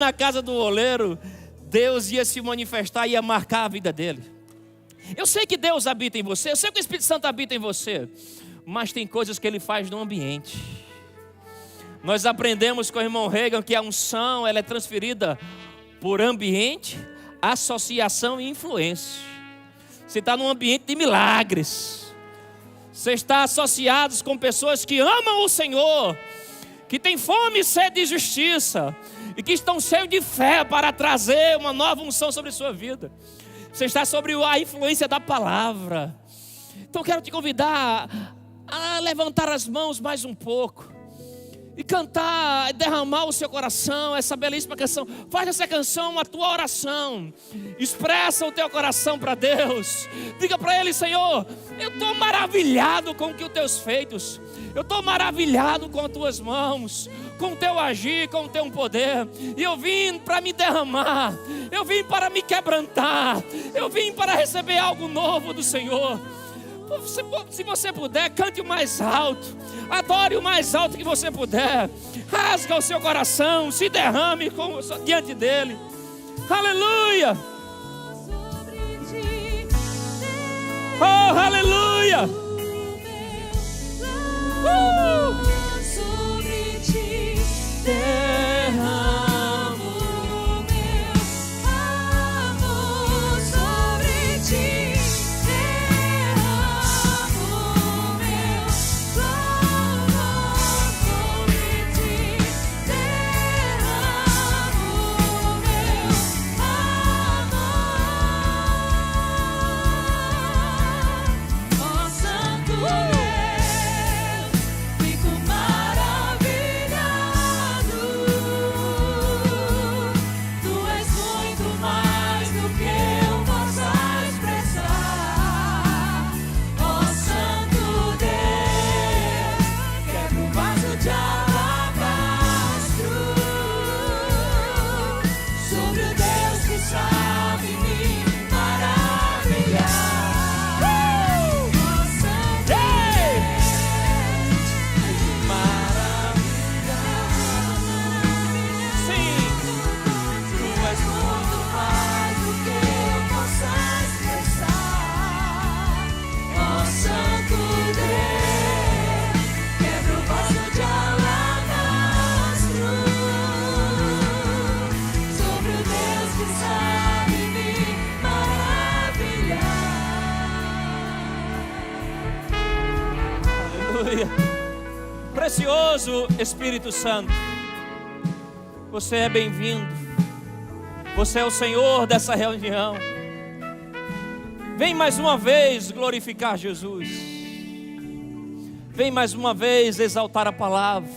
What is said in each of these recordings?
Na casa do oleiro, Deus ia se manifestar e ia marcar a vida dele. Eu sei que Deus habita em você, eu sei que o Espírito Santo habita em você, mas tem coisas que Ele faz no ambiente. Nós aprendemos com o irmão Reagan que a unção ela é transferida por ambiente, associação e influência. Você está num ambiente de milagres. Você está associado com pessoas que amam o Senhor, que têm fome e sede de justiça e que estão cheios de fé para trazer uma nova unção sobre a sua vida. Você está sobre a influência da palavra. Então quero te convidar a levantar as mãos mais um pouco e cantar, derramar o seu coração, essa belíssima canção. Faz essa canção a tua oração. Expressa o teu coração para Deus. Diga para Ele: Senhor, eu estou maravilhado com o que os teus feitos. Eu estou maravilhado com as tuas mãos, com o teu agir, com o teu poder. E eu vim para me derramar. Eu vim para me quebrantar. Eu vim para receber algo novo do Senhor. Se você puder, cante o mais alto. Adore o mais alto que você puder. Rasga o seu coração. Se derrame diante dele. Aleluia. Oh, aleluia. Sobre ti derramo meu amor. Sobre ti derramo meu louvor. Sobre ti derramo meu amor. Ó Santo precioso Espírito Santo, você é bem-vindo. Você é o Senhor dessa reunião. Vem mais uma vez glorificar Jesus. Vem mais uma vez exaltar a palavra.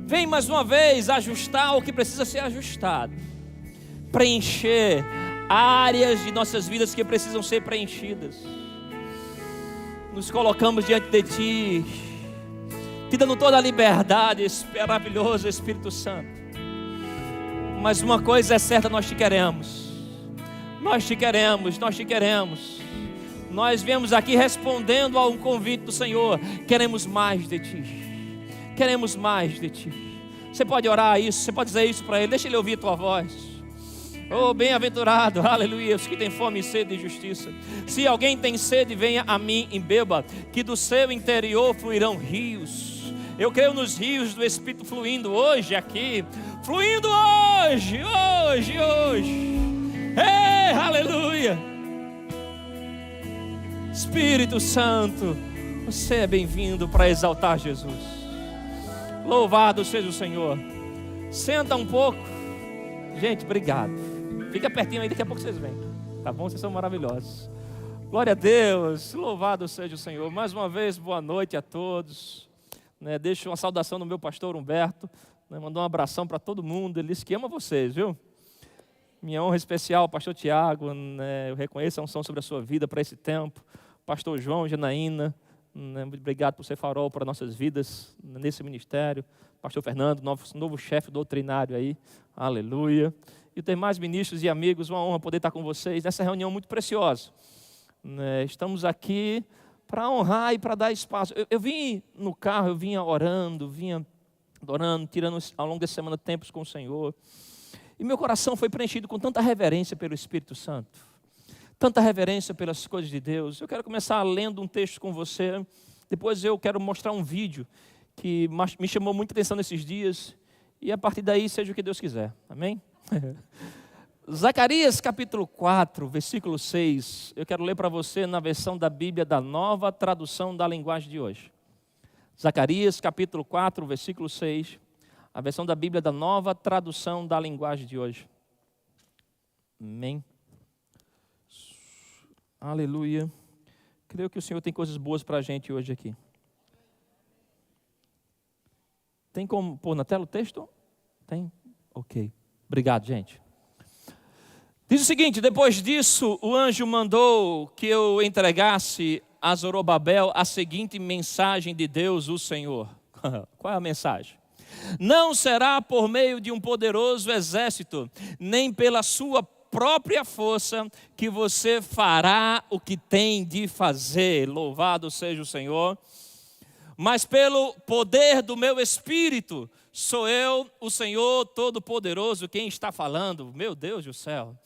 Vem mais uma vez ajustar o que precisa ser ajustado. Preencher áreas de nossas vidas que precisam ser preenchidas. Nos colocamos diante de Ti, te dando toda a liberdade, esse maravilhoso Espírito Santo. Mas uma coisa é certa, nós te queremos. Nós te queremos, nós te queremos. Nós viemos aqui respondendo a um convite do Senhor. Queremos mais de Ti. Queremos mais de Ti. Você pode orar isso, você pode dizer isso para Ele. Deixa Ele ouvir a tua voz. Oh, bem-aventurado, aleluia, os que têm fome e sede de justiça. Se alguém tem sede, venha a mim e beba, que do seu interior fluirão rios. Eu creio nos rios do Espírito fluindo hoje aqui. Fluindo hoje. Ei, aleluia. Espírito Santo, você é bem-vindo para exaltar Jesus. Louvado seja o Senhor. Senta um pouco. Gente, obrigado. Fica pertinho aí, daqui a pouco vocês vêm. Tá bom? Vocês são maravilhosos. Glória a Deus. Louvado seja o Senhor. Mais uma vez, boa noite a todos. Deixo uma saudação do meu pastor Humberto. Mandou um abração para todo mundo. Ele disse que ama vocês, viu? Minha honra especial, pastor Tiago. Eu reconheço a unção sobre a sua vida para esse tempo. Pastor João, Janaína. Muito obrigado por ser farol para nossas vidas nesse ministério. Pastor Fernando, novo chefe doutrinário aí. Aleluia. E os demais ministros e amigos, uma honra poder estar com vocês nessa reunião muito preciosa. Estamos aqui para honrar e para dar espaço. Eu vim no carro, eu vinha orando, vinha adorando, tirando ao longo da semana tempos com o Senhor. E meu coração foi preenchido com tanta reverência pelo Espírito Santo, tanta reverência pelas coisas de Deus. Eu quero começar lendo um texto com você. Depois eu quero mostrar um vídeo que me chamou muita atenção nesses dias. E a partir daí, seja o que Deus quiser. Amém? Zacarias capítulo 4, versículo 6. Eu quero ler para você na versão da Bíblia da Nova Tradução da Linguagem de hoje. Zacarias capítulo 4, versículo 6. A versão da Bíblia da Nova Tradução da Linguagem de hoje. Amém. Aleluia. Creio que o Senhor tem coisas boas para a gente hoje aqui. Tem como pôr na tela o texto? Tem? Ok. Obrigado, gente. Diz o seguinte: depois disso, o anjo mandou que eu entregasse a Zorobabel a seguinte mensagem de Deus, o Senhor. Qual é a mensagem? Não será por meio de um poderoso exército, nem pela sua própria força, que você fará o que tem de fazer. Louvado seja o Senhor. Mas pelo poder do meu Espírito, sou eu, o Senhor Todo-Poderoso, quem está falando. Meu Deus do céu.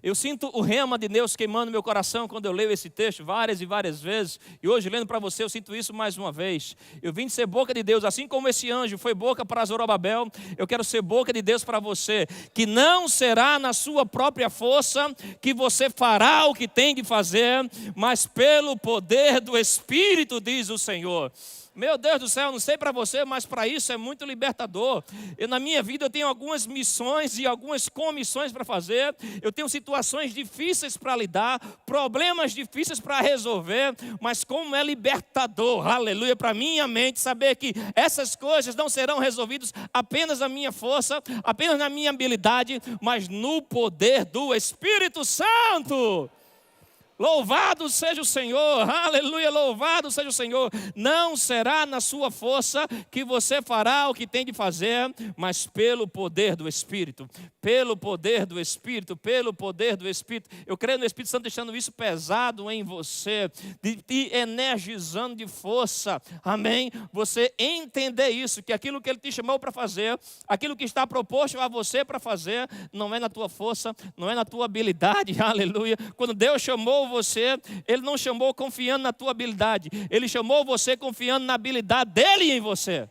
Eu sinto o rema de Deus queimando no meu coração quando eu leio esse texto várias e várias vezes. E hoje, lendo para você, eu sinto isso mais uma vez. Eu vim de ser boca de Deus, assim como esse anjo foi boca para Zorobabel. Eu quero ser boca de Deus para você. Que não será na sua própria força que você fará o que tem de fazer, mas pelo poder do Espírito, diz o Senhor. Meu Deus do céu, não sei para você, mas para isso é muito libertador. Na minha vida eu tenho algumas missões e algumas comissões para fazer. Eu tenho situações difíceis para lidar, problemas difíceis para resolver, mas como é libertador, aleluia, para minha mente saber que essas coisas não serão resolvidas apenas na minha força, apenas na minha habilidade, mas no poder do Espírito Santo. Louvado seja o Senhor, aleluia, louvado seja o Senhor. Não será na sua força que você fará o que tem de fazer, mas pelo poder do Espírito, pelo poder do Espírito, pelo poder do Espírito. Eu creio no Espírito Santo deixando isso pesado em você, te energizando de força, amém? Você entender isso, que aquilo que Ele te chamou para fazer, aquilo que está proposto a você para fazer, não é na tua força, não é na tua habilidade, aleluia. Quando Deus chamou você, Ele não chamou confiando na tua habilidade, Ele chamou você confiando na habilidade dEle em você.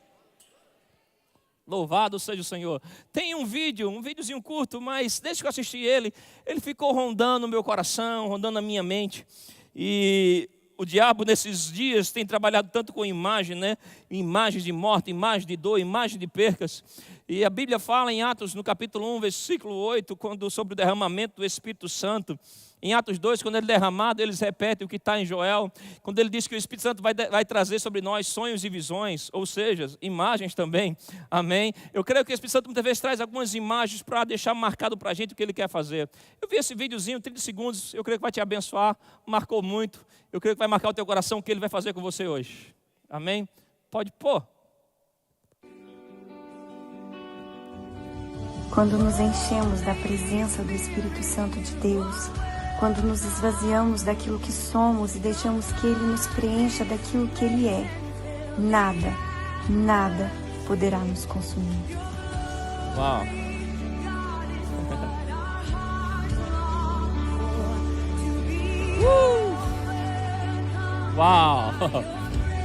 Louvado seja o Senhor. Tem um videozinho curto, mas desde que eu assisti ele ficou rondando o meu coração, rondando a minha mente. E o diabo nesses dias tem trabalhado tanto com imagem, né? Imagens de morte, imagem de dor, imagem de percas. E a Bíblia fala em Atos, no capítulo 1, versículo 8, sobre o derramamento do Espírito Santo. Em Atos 2, quando ele é derramado, eles repetem o que está em Joel, quando ele diz que o Espírito Santo vai trazer sobre nós sonhos e visões, ou seja, imagens também, amém? Eu creio que o Espírito Santo muitas vezes traz algumas imagens para deixar marcado para a gente o que ele quer fazer. Eu vi esse videozinho, 30 segundos, eu creio que vai te abençoar, marcou muito, eu creio que vai marcar o teu coração o que ele vai fazer com você hoje, amém? Pode pôr. Quando nos enchemos da presença do Espírito Santo de Deus, quando nos esvaziamos daquilo que somos e deixamos que Ele nos preencha daquilo que Ele é, nada poderá nos consumir. Uau! Uau!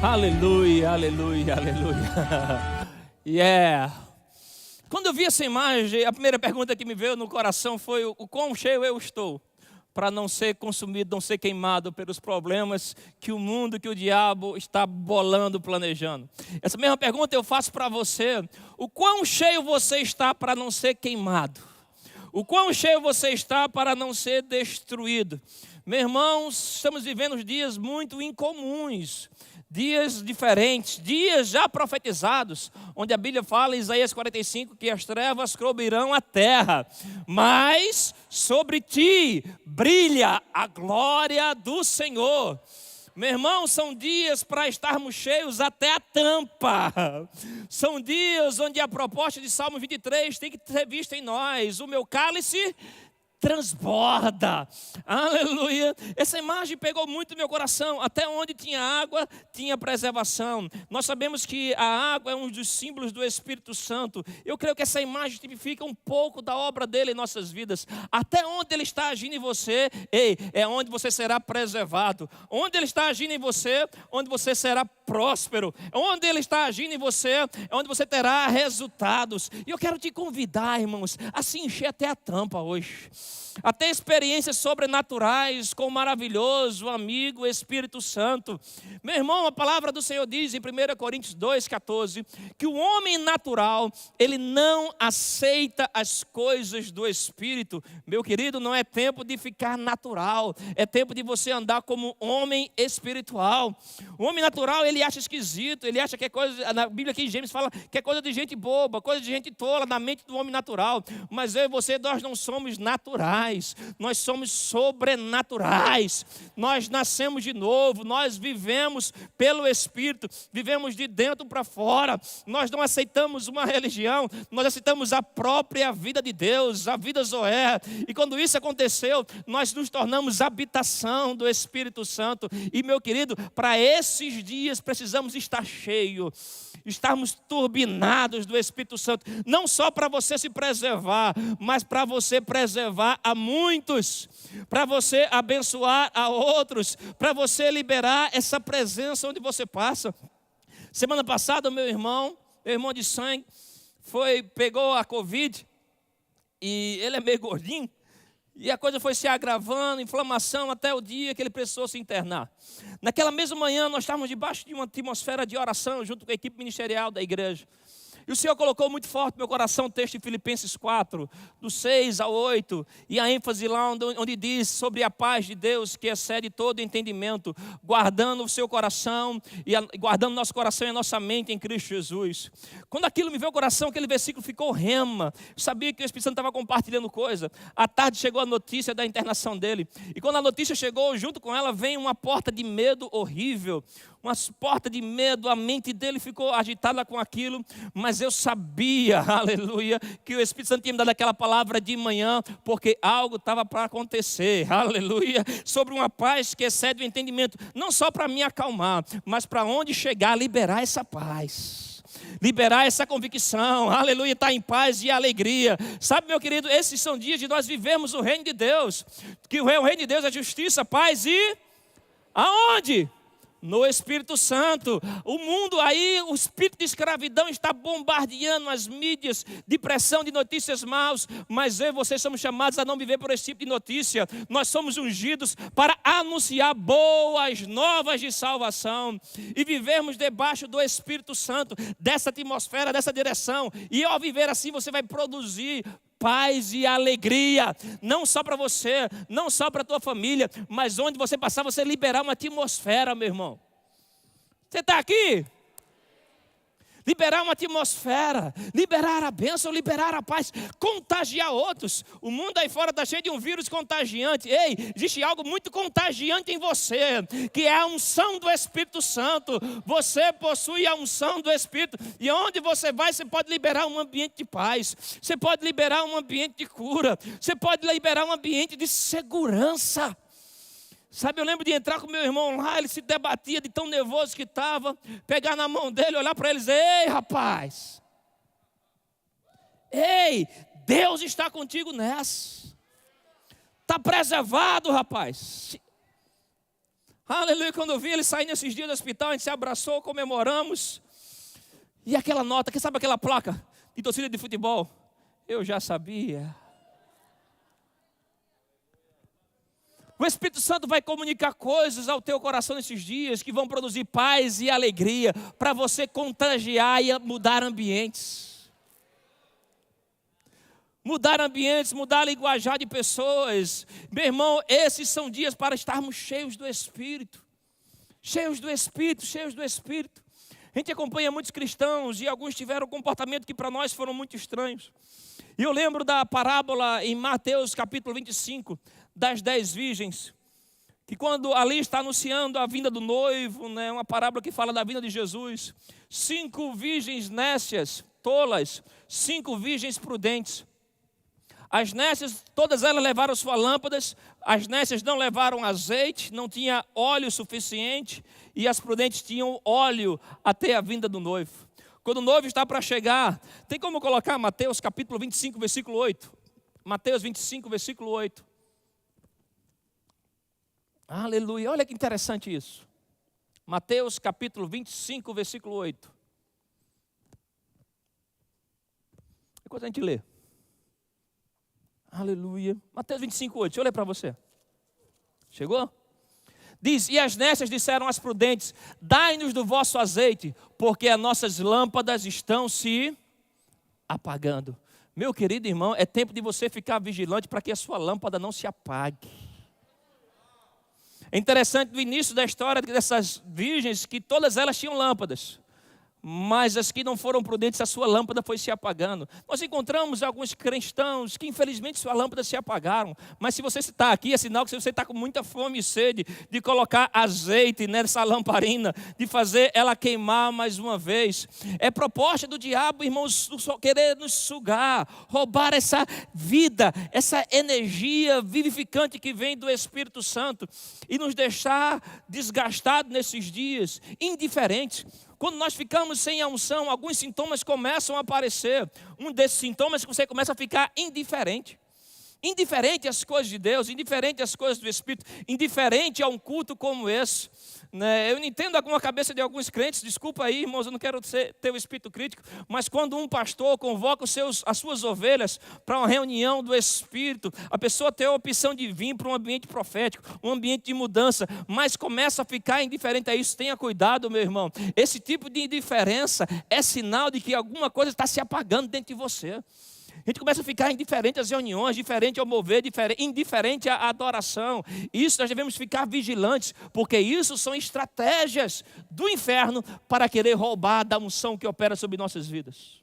Aleluia, aleluia, aleluia. Yeah! Quando eu vi essa imagem, a primeira pergunta que me veio no coração foi: o quão cheio eu estou para não ser consumido, não ser queimado pelos problemas que o mundo, que o diabo está bolando, planejando. Essa mesma pergunta eu faço para você: o quão cheio você está para não ser queimado? O quão cheio você está para não ser destruído? Meus irmãos, estamos vivendo dias muito incomuns, dias diferentes, dias já profetizados, onde a Bíblia fala em Isaías 45 que as trevas cobrirão a terra, mas sobre ti brilha a glória do Senhor. Meu irmão, são dias para estarmos cheios até a tampa. São dias onde a proposta de Salmo 23 tem que ser vista em nós. O meu cálice transborda. Aleluia. Essa imagem pegou muito no meu coração. Até onde tinha água, tinha preservação. Nós sabemos que a água é um dos símbolos do Espírito Santo. Eu creio que essa imagem tipifica um pouco da obra dele em nossas vidas. Até onde ele está agindo em você, é onde você será preservado. Onde ele está agindo em você, onde você será próspero. Onde ele está agindo em você, é onde você terá resultados. E eu quero te convidar, irmãos, a se encher até a tampa hoje. A ter experiências sobrenaturais com o maravilhoso amigo Espírito Santo. Meu irmão, a palavra do Senhor diz em 1 Coríntios 2,14 que o homem natural, ele não aceita as coisas do Espírito. Meu querido, não é tempo de ficar natural, é tempo de você andar como homem espiritual. O homem natural, ele acha esquisito, ele acha que é coisa, na Bíblia aqui em Gênesis fala que é coisa de gente boba, coisa de gente tola na mente do homem natural. Mas eu e você, nós não somos naturais, nós somos sobrenaturais. Nós nascemos de novo, nós vivemos pelo Espírito, vivemos de dentro para fora. Nós não aceitamos uma religião, nós aceitamos a própria vida de Deus, a vida Zoé. E quando isso aconteceu, nós nos tornamos habitação do Espírito Santo. E meu querido, para esses dias precisamos estar cheios, estarmos turbinados do Espírito Santo, não só para você se preservar, mas para você preservar a muitos, para você abençoar a outros, para você liberar essa presença onde você passa. Semana passada, meu irmão de sangue, pegou a Covid, e ele é meio gordinho, e a coisa foi se agravando, inflamação, até o dia que ele precisou se internar. Naquela mesma manhã, nós estávamos debaixo de uma atmosfera de oração, junto com a equipe ministerial da igreja. E o Senhor colocou muito forte no meu coração o texto de Filipenses 4, do 6 ao 8, e a ênfase lá onde diz sobre a paz de Deus que excede todo entendimento, guardando o seu coração, e guardando nosso coração e a nossa mente em Cristo Jesus. Quando aquilo me veio ao coração, aquele versículo ficou rema. Eu sabia que o Espírito Santo estava compartilhando coisa. À tarde chegou a notícia da internação dele, e quando a notícia chegou, junto com ela vem uma porta de medo horrível, uma porta de medo, a mente dele ficou agitada com aquilo, mas eu sabia, aleluia, que o Espírito Santo tinha me dado aquela palavra de manhã, porque algo estava para acontecer, aleluia, sobre uma paz que excede o entendimento, não só para me acalmar, mas para onde chegar, liberar essa paz, liberar essa convicção, aleluia, estar em paz e alegria. Sabe, meu querido, esses são dias de nós vivermos o reino de Deus, que o reino de Deus é justiça, paz e aonde? No Espírito Santo. O mundo aí, o espírito de escravidão está bombardeando as mídias de pressão de notícias maus, mas eu e vocês somos chamados a não viver por esse tipo de notícia. Nós somos ungidos para anunciar boas novas de salvação e vivermos debaixo do Espírito Santo, dessa atmosfera, dessa direção. E ao viver assim você vai produzir paz e alegria, não só para você, não só para a tua família, mas onde você passar, você liberar uma atmosfera, meu irmão. Você está aqui? Liberar uma atmosfera, liberar a bênção, liberar a paz, contagiar outros. O mundo aí fora está cheio de um vírus contagiante. Ei, existe algo muito contagiante em você, que é a unção do Espírito Santo. Você possui a unção do Espírito, e onde você vai, você pode liberar um ambiente de paz, você pode liberar um ambiente de cura, você pode liberar um ambiente de segurança. Sabe, eu lembro de entrar com meu irmão lá, ele se debatia de tão nervoso que estava, pegar na mão dele, olhar para ele e dizer: ei, rapaz, ei, Deus está contigo nessa, está preservado, rapaz. Aleluia. Quando eu vi ele sair nesses dias do hospital, a gente se abraçou, comemoramos, e aquela nota, que sabe aquela placa de torcida de futebol? Eu já sabia. O Espírito Santo vai comunicar coisas ao teu coração nesses dias que vão produzir paz e alegria para você contagiar e mudar ambientes. Mudar ambientes, mudar a linguajar de pessoas. Meu irmão, esses são dias para estarmos cheios do Espírito. Cheios do Espírito, cheios do Espírito. A gente acompanha muitos cristãos e alguns tiveram um comportamento que para nós foram muito estranhos. E eu lembro da parábola em Mateus capítulo 25, das 10 virgens, que quando ali está anunciando a vinda do noivo, né, uma parábola que fala da vinda de Jesus, 5 virgens nécias, tolas, 5 virgens prudentes. As nécias, todas elas levaram suas lâmpadas, as nécias não levaram azeite, não tinha óleo suficiente, e as prudentes tinham óleo até a vinda do noivo. Quando o noivo está para chegar, tem como colocar Mateus capítulo 25, versículo 8? Mateus 25, versículo 8. Aleluia, olha que interessante isso. Mateus capítulo 25, versículo 8. Depois a gente lê. Aleluia. Mateus 25, 8. Deixa eu ler para você. Chegou? Diz, e as nécias disseram às prudentes, dai-nos do vosso azeite, porque as nossas lâmpadas estão se apagando. Meu querido irmão, é tempo de você ficar vigilante para que a sua lâmpada não se apague. É interessante no início da história dessas virgens que todas elas tinham lâmpadas. Mas as que não foram prudentes, a sua lâmpada foi se apagando. Nós encontramos alguns cristãos que infelizmente sua lâmpada se apagaram. Mas se você está aqui, é sinal que você está com muita fome e sede de colocar azeite nessa lamparina, de fazer ela queimar mais uma vez. É proposta do diabo, irmãos, querer nos sugar, roubar essa vida, essa energia vivificante que vem do Espírito Santo e nos deixar desgastados nesses dias, indiferentes. Quando nós ficamos sem a unção, alguns sintomas começam a aparecer. Um desses sintomas é que você começa a ficar indiferente. Indiferente às coisas de Deus, indiferente às coisas do Espírito, indiferente a um culto como esse. Eu não entendo a cabeça de alguns crentes, desculpa aí, irmãos, eu não quero ter o espírito crítico, mas quando um pastor convoca as suas ovelhas para uma reunião do Espírito, a pessoa tem a opção de vir para um ambiente profético, um ambiente de mudança, mas começa a ficar indiferente a isso. Tenha cuidado, meu irmão. Esse tipo de indiferença é sinal de que alguma coisa está se apagando dentro de você. A gente começa a ficar indiferente às reuniões, indiferente ao mover, indiferente à adoração. Isso nós devemos ficar vigilantes, porque isso são estratégias do inferno para querer roubar da unção que opera sobre nossas vidas.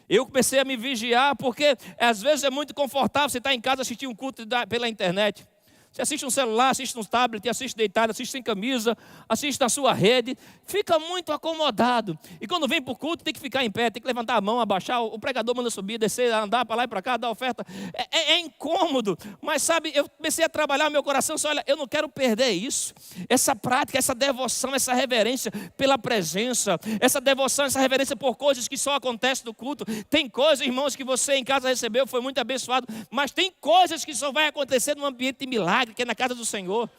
Eu comecei a me vigiar, porque às vezes é muito confortável você estar em casa assistir um culto pela internet. Você assiste um celular, assiste um tablet, assiste deitado, assiste sem camisa, assiste na sua rede, fica muito acomodado. E quando vem para o culto tem que ficar em pé, tem que levantar a mão, abaixar, o pregador manda subir, descer, andar para lá e para cá, dar oferta. É incômodo, mas sabe, eu comecei a trabalhar meu coração, olha, eu não quero perder isso. Essa prática, essa devoção, essa reverência pela presença, essa devoção, essa reverência por coisas que só acontecem no culto. Tem coisas, irmãos, que você em casa recebeu, foi muito abençoado, mas tem coisas que só vai acontecer num ambiente de milagre, que é na casa do Senhor.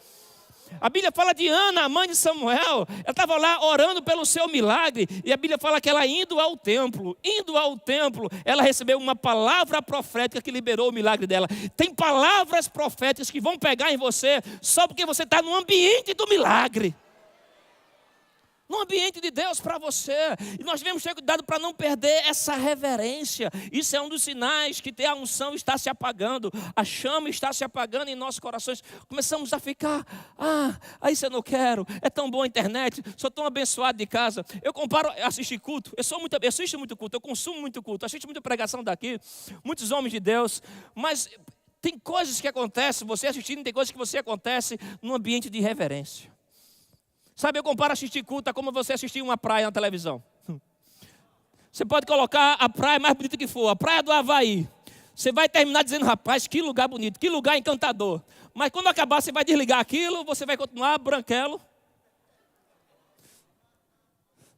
A Bíblia fala de Ana, a mãe de Samuel. Ela estava lá orando pelo seu milagre. E a Bíblia fala que ela indo ao templo, ela recebeu uma palavra profética que liberou o milagre dela. Tem palavras proféticas que vão pegar em você só porque você está no ambiente do milagre, no ambiente de Deus para você. E nós devemos ter cuidado para não perder essa reverência. Isso é um dos sinais que a unção está se apagando, a chama está se apagando em nossos corações. Começamos a ficar, isso eu não quero, é tão boa a internet, sou tão abençoado de casa. Eu comparo assistir culto, eu assisto muito culto, eu consumo muito culto, assisto muita pregação daqui, muitos homens de Deus, mas tem coisas que acontecem, você assistindo, tem coisas que você acontece num ambiente de reverência. Sabe, eu comparo assistir culto a como você assistir uma praia na televisão. Você pode colocar a praia mais bonita que for, a praia do Havaí. Você vai terminar dizendo, rapaz, que lugar bonito, que lugar encantador. Mas quando acabar, você vai desligar aquilo, você vai continuar branquelo.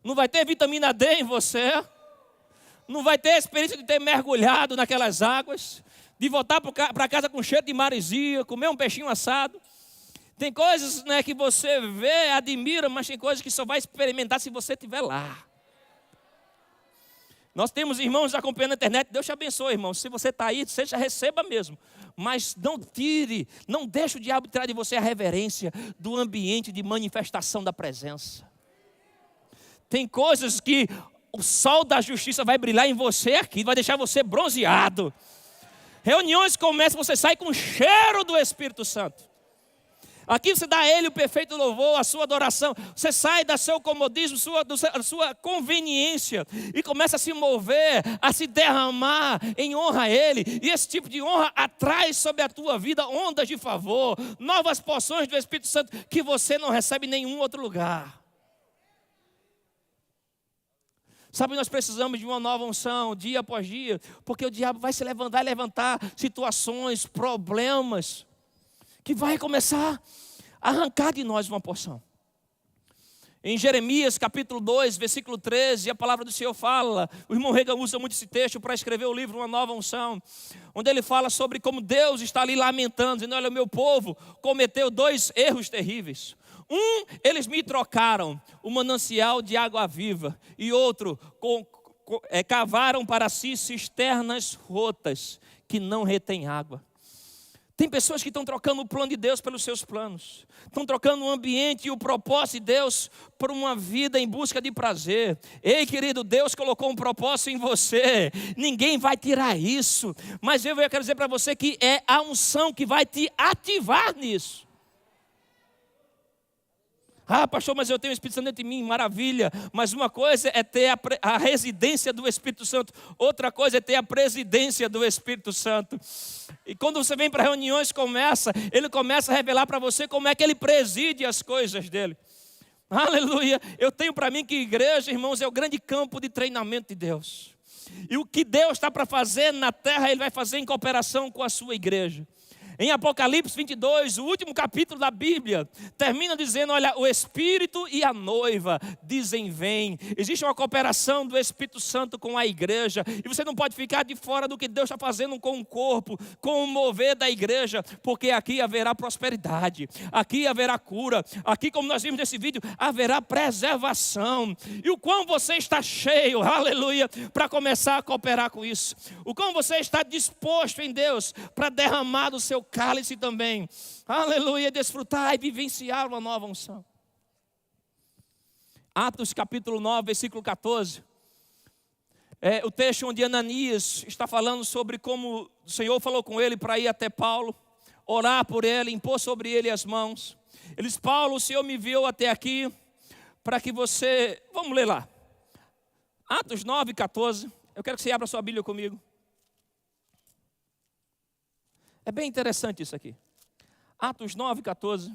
Não vai ter vitamina D em você. Não vai ter a experiência de ter mergulhado naquelas águas. De voltar para casa com cheiro de maresia, comer um peixinho assado. Tem coisas, que você vê, admira, mas tem coisas que só vai experimentar se você estiver lá. Nós temos irmãos acompanhando na internet, Deus te abençoe, irmão. Se você está aí, seja, receba mesmo. Mas não deixe o diabo tirar de você a reverência do ambiente de manifestação da presença. Tem coisas que o sol da justiça vai brilhar em você aqui, vai deixar você bronzeado. Reuniões começam, você sai com o cheiro do Espírito Santo. Aqui você dá a Ele o perfeito louvor, a sua adoração. Você sai do seu comodismo, da sua conveniência e começa a se mover, a se derramar em honra a Ele. E esse tipo de honra atrai sobre a tua vida ondas de favor, novas porções do Espírito Santo que você não recebe em nenhum outro lugar. Sabe, nós precisamos de uma nova unção, dia após dia, porque o diabo vai se levantar situações, problemas, que vai começar a arrancar de nós uma porção. Em Jeremias capítulo 2, versículo 13, a palavra do Senhor fala, o irmão Reagan usa muito esse texto para escrever o livro Uma Nova Unção, onde ele fala sobre como Deus está ali lamentando, dizendo, olha, o meu povo cometeu 2 erros terríveis. Eles me trocaram o manancial de água viva, e outro, cavaram para si cisternas rotas, que não retêm água. Tem pessoas que estão trocando o plano de Deus pelos seus planos. Estão trocando o ambiente e o propósito de Deus por uma vida em busca de prazer. Ei, querido, Deus colocou um propósito em você. Ninguém vai tirar isso. Mas eu quero dizer para você que é a unção que vai te ativar nisso. Ah, pastor, mas eu tenho o Espírito Santo dentro de mim, maravilha. Mas uma coisa é ter a residência do Espírito Santo. Outra coisa é ter a presidência do Espírito Santo. E quando você vem para reuniões, ele começa a revelar para você como é que ele preside as coisas dele. Aleluia. Eu tenho para mim que igreja, irmãos, é o grande campo de treinamento de Deus. E o que Deus está para fazer na terra, Ele vai fazer em cooperação com a sua igreja. Em Apocalipse 22, o último capítulo da Bíblia, termina dizendo, olha, o Espírito e a noiva dizem vem. Existe uma cooperação do Espírito Santo com a igreja. E você não pode ficar de fora do que Deus está fazendo com o corpo, com o mover da igreja. Porque aqui haverá prosperidade, aqui haverá cura. Aqui, como nós vimos nesse vídeo, haverá preservação. E o quão você está cheio, aleluia, para começar a cooperar com isso. O quão você está disposto em Deus para derramar do seu cálice também, aleluia, desfrutar e vivenciar uma nova unção. Atos capítulo 9, versículo 14, é o texto onde Ananias está falando sobre como o Senhor falou com ele para ir até Paulo, orar por ele, impor sobre ele as mãos. Ele diz, Paulo, o Senhor me enviou até aqui para que você, vamos ler lá, Atos 9, 14, eu quero que você abra sua Bíblia comigo. É bem interessante isso aqui. Atos 9, 14.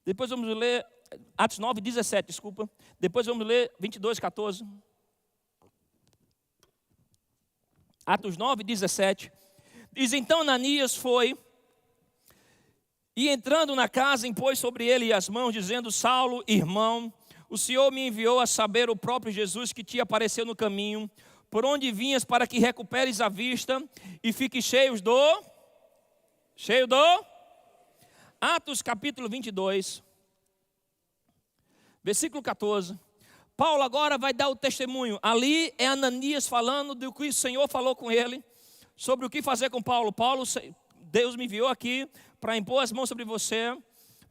Depois vamos ler, Atos 9, 17, desculpa. Depois vamos ler 22, 14. Atos 9, 17. Diz, então Ananias foi, e entrando na casa, impôs sobre ele as mãos, dizendo, Saulo, irmão, o Senhor me enviou a saber o próprio Jesus que te apareceu no caminho, por onde vinhas para que recuperes a vista e fiques cheio do Atos capítulo 22, versículo 14. Paulo agora vai dar o testemunho. Ali é Ananias falando do que o Senhor falou com ele, sobre o que fazer com Paulo. Paulo, Deus me enviou aqui para impor as mãos sobre você,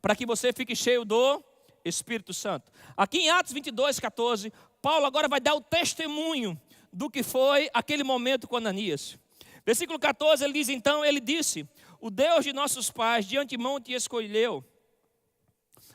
para que você fique cheio do Espírito Santo. Aqui em Atos 22, 14, Paulo agora vai dar o testemunho do que foi aquele momento com Ananias. Versículo 14, ele diz, então, ele disse, o Deus de nossos pais de antemão te escolheu.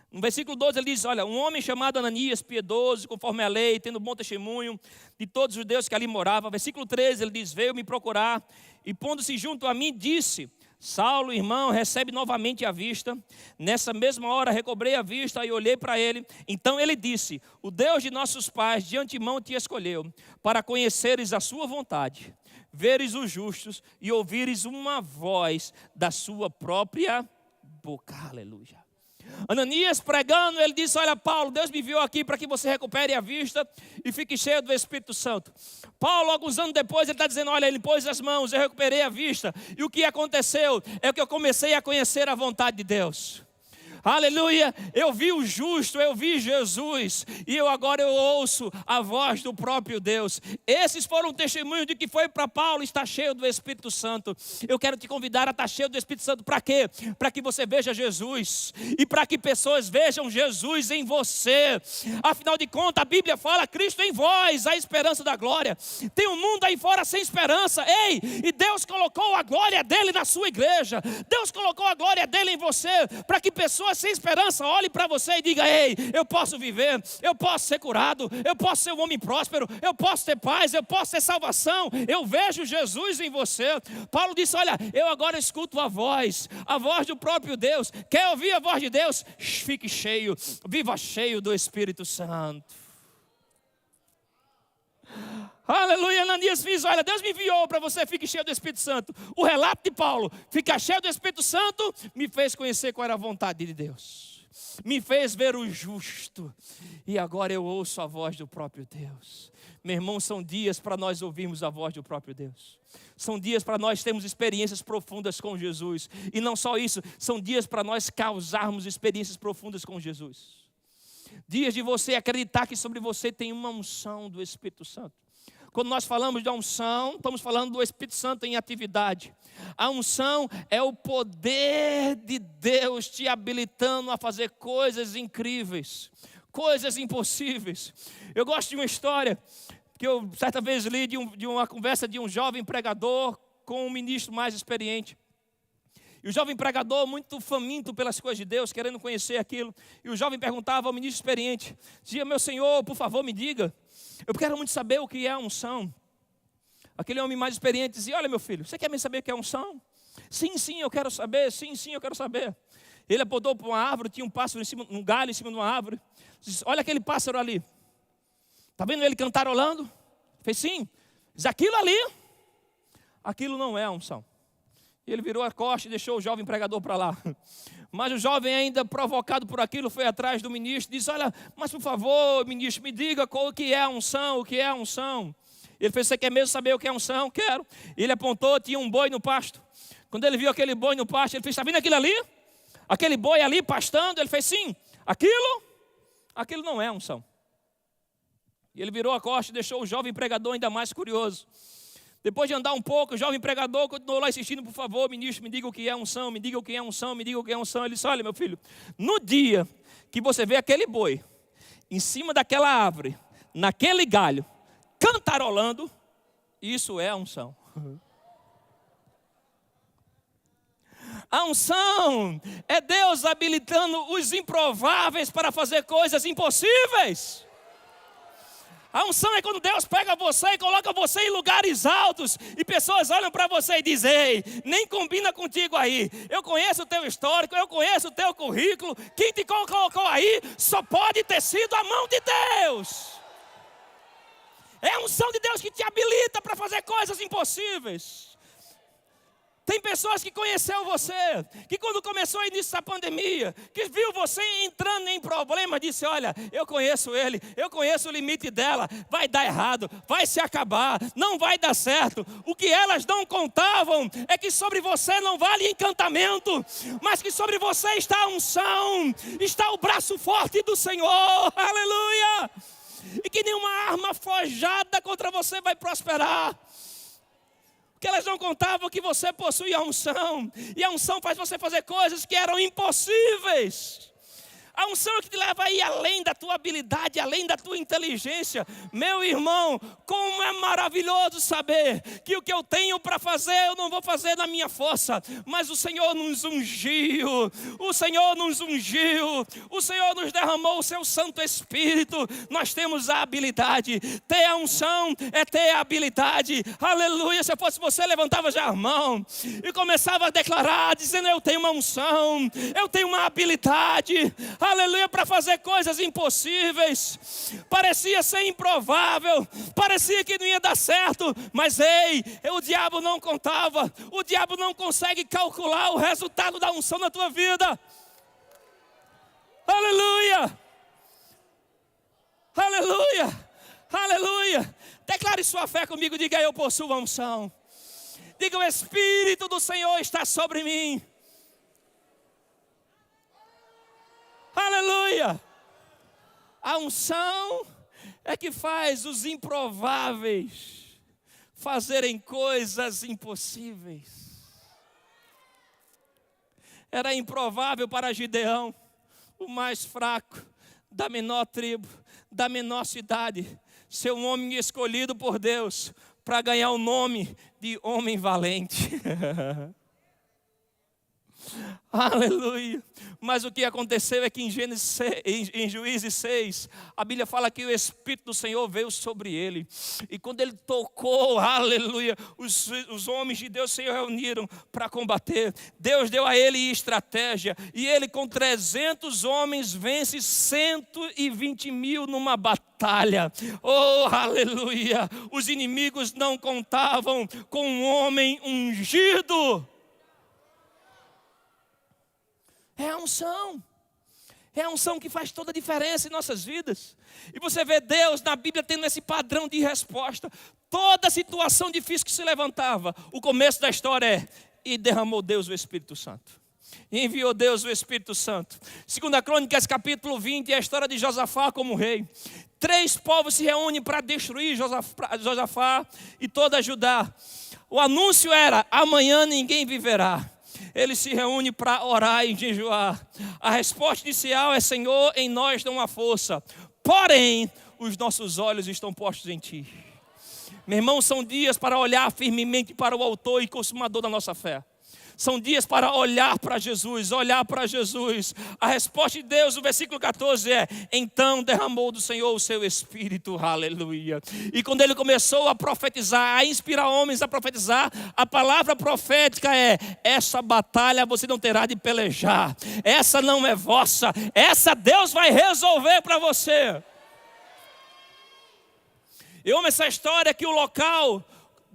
No versículo 12 ele diz, olha, um homem chamado Ananias, piedoso, conforme a lei, tendo bom testemunho de todos os judeus que ali moravam. Versículo 13 ele diz, veio me procurar e pondo-se junto a mim disse, Saulo, irmão, recebe novamente a vista. Nessa mesma hora recobrei a vista e olhei para ele. Então ele disse, o Deus de nossos pais de antemão te escolheu para conheceres a sua vontade, veres os justos e ouvires uma voz da sua própria boca. Aleluia. Ananias pregando, ele disse, olha Paulo, Deus me enviou aqui para que você recupere a vista e fique cheio do Espírito Santo. Paulo, alguns anos depois, ele está dizendo, olha, ele pôs as mãos, eu recuperei a vista. E o que aconteceu é que eu comecei a conhecer a vontade de Deus. Aleluia, eu vi o justo, eu vi Jesus, e agora eu ouço a voz do próprio Deus. Esses foram testemunhos de que foi para Paulo estar cheio do Espírito Santo. Eu quero te convidar a estar cheio do Espírito Santo, para quê? Para que você veja Jesus, e para que pessoas vejam Jesus em você. Afinal de contas, a Bíblia fala, Cristo em vós, a esperança da glória. Tem um mundo aí fora sem esperança, ei, e Deus colocou a glória dele na sua igreja. Deus colocou a glória dele em você, para que pessoas sem esperança olhe para você e diga, ei, eu posso viver, eu posso ser curado, eu posso ser um homem próspero, eu posso ter paz, eu posso ter salvação, eu vejo Jesus em você. Paulo disse, olha, eu agora escuto a voz do próprio Deus. Quer ouvir a voz de Deus? Fique cheio, viva cheio do Espírito Santo. Aleluia. Ananias fez, olha, Deus me enviou para você fique cheio do Espírito Santo. O relato de Paulo, ficar cheio do Espírito Santo, me fez conhecer qual era a vontade de Deus. Me fez ver o justo. E agora eu ouço a voz do próprio Deus. Meu irmão, são dias para nós ouvirmos a voz do próprio Deus. São dias para nós termos experiências profundas com Jesus. E não só isso, são dias para nós causarmos experiências profundas com Jesus. Dias de você acreditar que sobre você tem uma unção do Espírito Santo. Quando nós falamos de unção, estamos falando do Espírito Santo em atividade. A unção é o poder de Deus te habilitando a fazer coisas incríveis, coisas impossíveis. Eu gosto de uma história que eu certa vez li de uma conversa de um jovem pregador com um ministro mais experiente. E o jovem pregador, muito faminto pelas coisas de Deus, querendo conhecer aquilo. E o jovem perguntava ao ministro experiente, dizia, meu senhor, por favor, me diga, eu quero muito saber o que é a unção. Aquele homem mais experiente dizia, olha meu filho, você quer me saber o que é unção? Sim, eu quero saber, sim, eu quero saber. Ele apontou para uma árvore, tinha um pássaro em cima, um galho em cima de uma árvore. Disse, olha aquele pássaro ali. Está vendo ele cantarolando? Fez sim. Diz, aquilo ali, aquilo não é a unção. E ele virou a costa e deixou o jovem pregador para lá. Mas o jovem, ainda provocado por aquilo, foi atrás do ministro e disse, olha, mas por favor, ministro, me diga o que é a unção, o que é a unção. Ele fez, você quer mesmo saber o que é unção? Quero. Ele apontou, tinha um boi no pasto. Quando ele viu aquele boi no pasto, ele fez, está vendo aquilo ali? Aquele boi ali pastando? Ele fez, sim. Aquilo não é unção. E ele virou a costa e deixou o jovem pregador ainda mais curioso. Depois de andar um pouco, o jovem pregador continuou lá insistindo, por favor, ministro, me diga o que é unção, me diga o que é unção, me diga o que é unção. Ele disse, olha meu filho, no dia que você vê aquele boi, em cima daquela árvore, naquele galho, cantarolando, isso é a unção. A unção é Deus habilitando os improváveis para fazer coisas impossíveis. A unção é quando Deus pega você e coloca você em lugares altos e pessoas olham para você e dizem, ei, nem combina contigo aí. Eu conheço o teu histórico, eu conheço o teu currículo. Quem te colocou aí só pode ter sido a mão de Deus. É a unção de Deus que te habilita para fazer coisas impossíveis. Tem pessoas que conheceu você, que quando começou o início da pandemia, que viu você entrando em problema, disse, olha, eu conheço ele, eu conheço o limite dela, vai dar errado, vai se acabar, não vai dar certo. O que elas não contavam é que sobre você não vale encantamento, mas que sobre você está a unção, está o braço forte do Senhor, aleluia! E que nenhuma arma forjada contra você vai prosperar. Que elas não contavam que você possui a unção. E a unção faz você fazer coisas que eram impossíveis. A unção é que te leva a ir além da tua habilidade, além da tua inteligência. Meu irmão, como é maravilhoso saber que o que eu tenho para fazer, eu não vou fazer na minha força. Mas o Senhor nos ungiu, o Senhor nos ungiu, o Senhor nos derramou o seu Santo Espírito. Nós temos a habilidade. Ter a unção é ter a habilidade. Aleluia, se eu fosse você, levantava já a mão e começava a declarar, dizendo, eu tenho uma unção, eu tenho uma habilidade. Aleluia, para fazer coisas impossíveis. Parecia ser improvável, parecia que não ia dar certo, mas ei, o diabo não contava, o diabo não consegue calcular o resultado da unção na tua vida. Aleluia, aleluia, aleluia. Declare sua fé comigo, diga, eu possuo a unção. Diga, o Espírito do Senhor está sobre mim. Aleluia! A unção é que faz os improváveis fazerem coisas impossíveis. Era improvável para Gideão, o mais fraco, da menor tribo, da menor cidade, ser um homem escolhido por Deus para ganhar o nome de homem valente. Aleluia. Mas o que aconteceu é que em Juízes 6, a Bíblia fala que o Espírito do Senhor veio sobre ele. E quando ele tocou, aleluia, os homens de Deus se reuniram para combater. Deus deu a ele estratégia. E ele com 300 homens vence 120.000 numa batalha. Oh, aleluia. Os inimigos não contavam com um homem ungido. É a unção. É a unção que faz toda a diferença em nossas vidas. E você vê Deus na Bíblia tendo esse padrão de resposta. Toda situação difícil que se levantava, o começo da história é: e derramou Deus o Espírito Santo. E enviou Deus o Espírito Santo. 2 Crônicas capítulo 20 é a história de Josafá como rei. 3 povos se reúnem para destruir Josafá e toda Judá. O anúncio era: amanhã ninguém viverá. Ele se reúne para orar e jejuar. A resposta inicial é: Senhor, em nós dá uma força. Porém, os nossos olhos estão postos em Ti. Meu irmão, são dias para olhar firmemente para o autor e consumador da nossa fé. São dias para olhar para Jesus, olhar para Jesus. A resposta de Deus, no versículo 14 é: então derramou do Senhor o seu Espírito, aleluia. E quando ele começou a profetizar, a inspirar homens a profetizar, a palavra profética é: essa batalha você não terá de pelejar, essa não é vossa, essa Deus vai resolver para você. Eu amo essa história que o local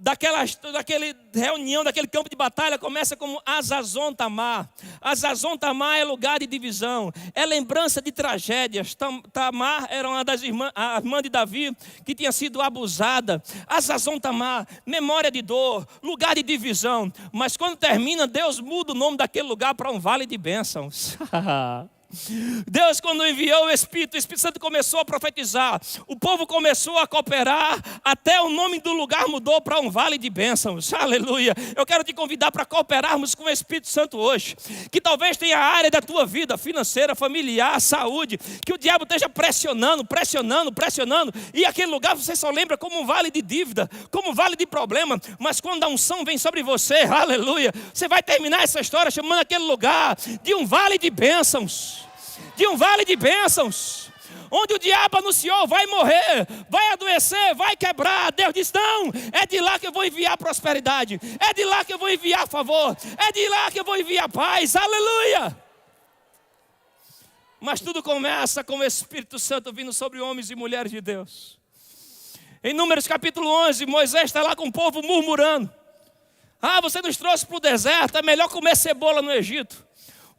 daquele reunião, daquele campo de batalha, começa como Hazazon Tamar. Hazazon Tamar é lugar de divisão, é lembrança de tragédias. Tamar era uma das irmãs, a irmã de Davi, que tinha sido abusada. Hazazon Tamar, memória de dor, lugar de divisão. Mas quando termina, Deus muda o nome daquele lugar para um vale de bênçãos. Deus, quando enviou o Espírito Santo começou a profetizar, o povo começou a cooperar, até o nome do lugar mudou para um vale de bênçãos, aleluia. Eu quero te convidar para cooperarmos com o Espírito Santo hoje, que talvez tenha área da tua vida financeira, familiar, saúde, que o diabo esteja pressionando, e aquele lugar você só lembra como um vale de dívida, como um vale de problema, mas quando a unção vem sobre você, aleluia, você vai terminar essa história chamando aquele lugar de um vale de bênçãos. De um vale de bênçãos, onde o diabo anunciou: vai morrer, vai adoecer, vai quebrar. Deus disse: não, é de lá que eu vou enviar prosperidade, é de lá que eu vou enviar favor, é de lá que eu vou enviar paz, aleluia. Mas tudo começa com o Espírito Santo vindo sobre homens e mulheres de Deus. Em Números capítulo 11, Moisés está lá com o povo murmurando: ah, você nos trouxe para o deserto, é melhor comer cebola no Egito.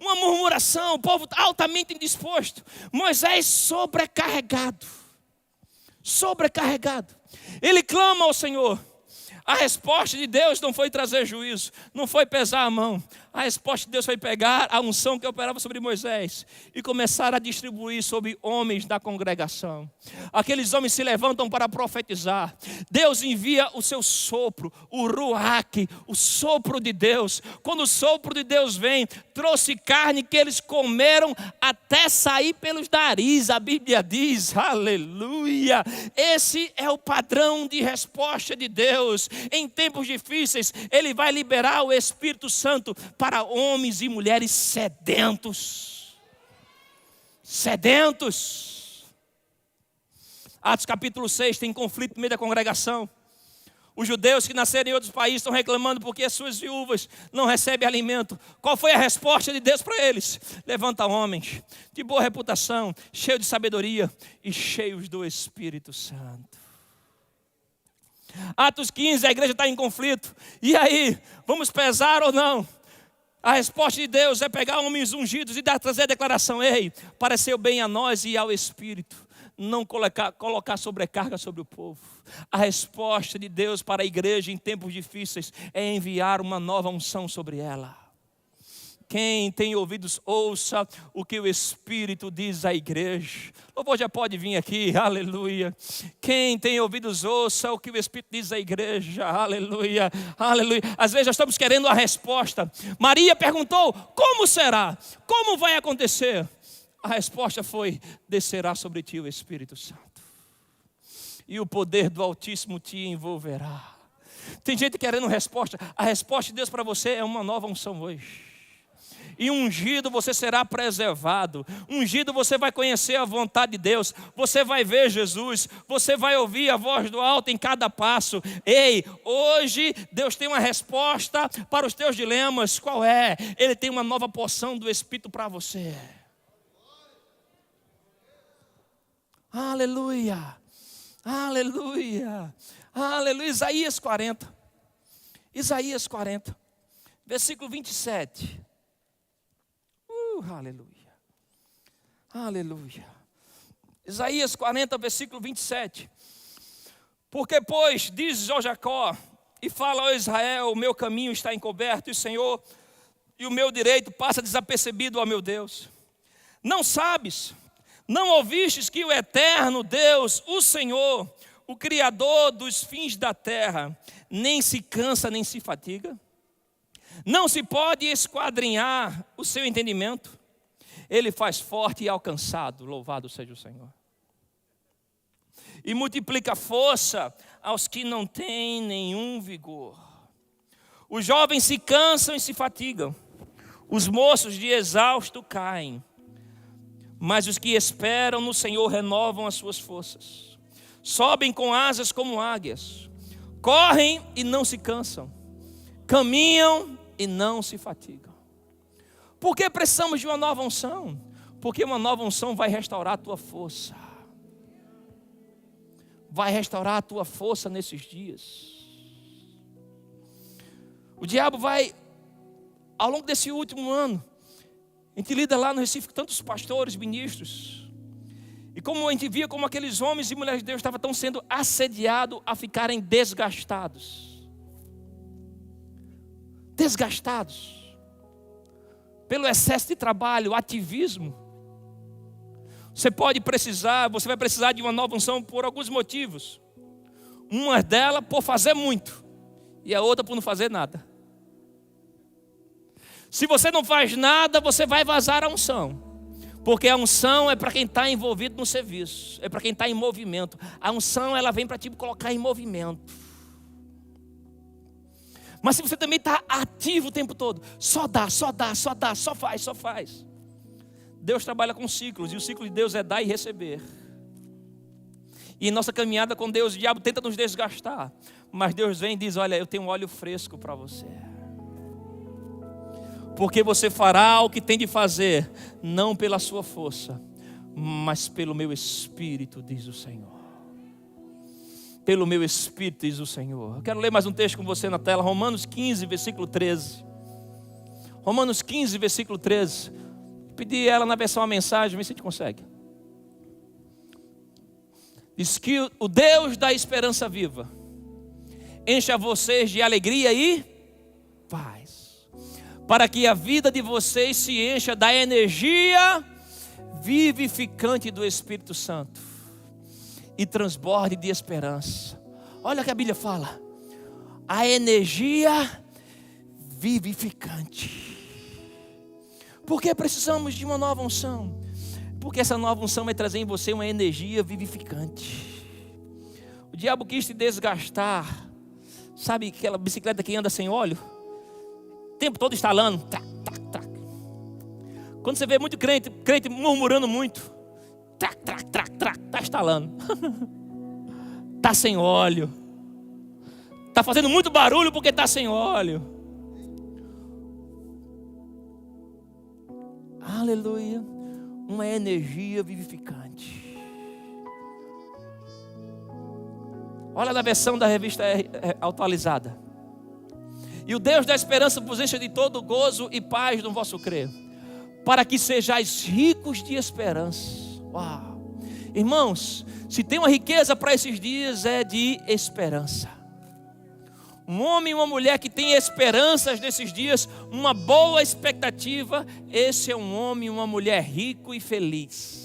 Uma murmuração, o povo altamente indisposto. Moisés sobrecarregado. Ele clama ao Senhor. A resposta de Deus não foi trazer juízo, não foi pesar a mão. A resposta de Deus foi pegar a unção que operava sobre Moisés e começar a distribuir sobre homens da congregação. Aqueles homens se levantam para profetizar. Deus envia o seu sopro, o ruach, o sopro de Deus. Quando o sopro de Deus vem, trouxe carne que eles comeram até sair pelos narizes. A Bíblia diz, aleluia. Esse é o padrão de resposta de Deus. Em tempos difíceis, Ele vai liberar o Espírito Santo para homens e mulheres sedentos. Atos capítulo 6 tem conflito no meio da congregação. Os judeus que nasceram em outros países estão reclamando porque as suas viúvas não recebem alimento. Qual foi a resposta de Deus para eles? Levanta homens de boa reputação, cheios de sabedoria e cheios do Espírito Santo. Atos 15, a igreja está em conflito. E aí, vamos pesar ou não? A resposta de Deus é pegar homens ungidos e trazer a declaração: ei, pareceu bem a nós e ao Espírito não colocar sobrecarga sobre o povo. A resposta de Deus para a igreja em tempos difíceis é enviar uma nova unção sobre ela. Quem tem ouvidos, ouça o que o Espírito diz à igreja. O louvor já pode vir aqui, aleluia. Quem tem ouvidos, ouça o que o Espírito diz à igreja, aleluia, aleluia. Às vezes nós estamos querendo a resposta. Maria perguntou: como será? Como vai acontecer? A resposta foi: descerá sobre ti o Espírito Santo, e o poder do Altíssimo te envolverá. Tem gente querendo resposta. A resposta de Deus para você é uma nova unção hoje. E ungido você será preservado. Ungido você vai conhecer a vontade de Deus. Você vai ver Jesus. Você vai ouvir a voz do alto em cada passo. Ei, hoje Deus tem uma resposta para os teus dilemas. Qual é? Ele tem uma nova porção do Espírito para você. Aleluia. Aleluia. Aleluia. Isaías 40. Isaías 40. Versículo 27. Aleluia. Aleluia. Isaías 40, versículo 27. Porque, pois, dizes ao Jacó, e fala ao Israel, o meu caminho está encoberto, e o Senhor, e o meu direito passa desapercebido, ó meu Deus. Não sabes, não ouvistes que o eterno Deus, o Senhor, o Criador dos fins da terra, nem se cansa, nem se fatiga? Não se pode esquadrinhar o seu entendimento. Ele faz forte e alcançado, louvado seja o Senhor. E multiplica força aos que não têm nenhum vigor. Os jovens se cansam e se fatigam. Os moços de exausto caem. Mas os que esperam no Senhor renovam as suas forças. Sobem com asas como águias. Correm e não se cansam. Caminham e não se fatigam. Por que precisamos de uma nova unção? Porque uma nova unção vai restaurar a tua força. Vai restaurar a tua força nesses dias. O diabo vai, ao longo desse último ano, a gente lida lá no Recife com tantos pastores, ministros. E como a gente via como aqueles homens e mulheres de Deus estavam sendo assediados a ficarem desgastados. Desgastados pelo excesso de trabalho, ativismo. Você vai precisar de uma nova unção por alguns motivos. Uma delas por fazer muito e a outra por não fazer nada. Se você não faz nada, você vai vazar a unção. Porque a unção é para quem está envolvido no serviço, é para quem está em movimento. A unção ela vem para te colocar em movimento. Mas se você também está ativo o tempo todo, só faz. Deus trabalha com ciclos, e o ciclo de Deus é dar e receber. E em nossa caminhada com Deus, o diabo tenta nos desgastar. Mas Deus vem e diz, olha, eu tenho um óleo fresco para você. Porque você fará o que tem de fazer, não pela sua força, mas pelo meu Espírito, diz o Senhor. Pelo meu Espírito, diz o Senhor. Eu quero ler mais um texto com você na tela. Romanos 15, versículo 13. Romanos 15, versículo 13. Pedi ela na versão a mensagem, vê se a gente consegue. Diz que o Deus da esperança viva encha vocês de alegria e paz, para que a vida de vocês se encha da energia vivificante do Espírito Santo e transborde de esperança. Olha o que a Bíblia fala. A energia vivificante. Por que precisamos de uma nova unção? Porque essa nova unção vai trazer em você uma energia vivificante. O diabo quis te desgastar. Sabe aquela bicicleta que anda sem óleo? O tempo todo instalando. Tac, tac, tac. Quando você vê muito crente murmurando muito. Trac, trac, trac, trac, está instalando. Está sem óleo. Está fazendo muito barulho porque está sem óleo. Aleluia. Uma energia vivificante. Olha na versão da revista atualizada. E o Deus da esperança vos encha de todo gozo e paz no vosso crer, para que sejais ricos de esperança. Uau. Irmãos, se tem uma riqueza para esses dias é de esperança. Um homem e uma mulher que tem esperanças nesses dias, uma boa expectativa, esse é um homem e uma mulher rico e feliz.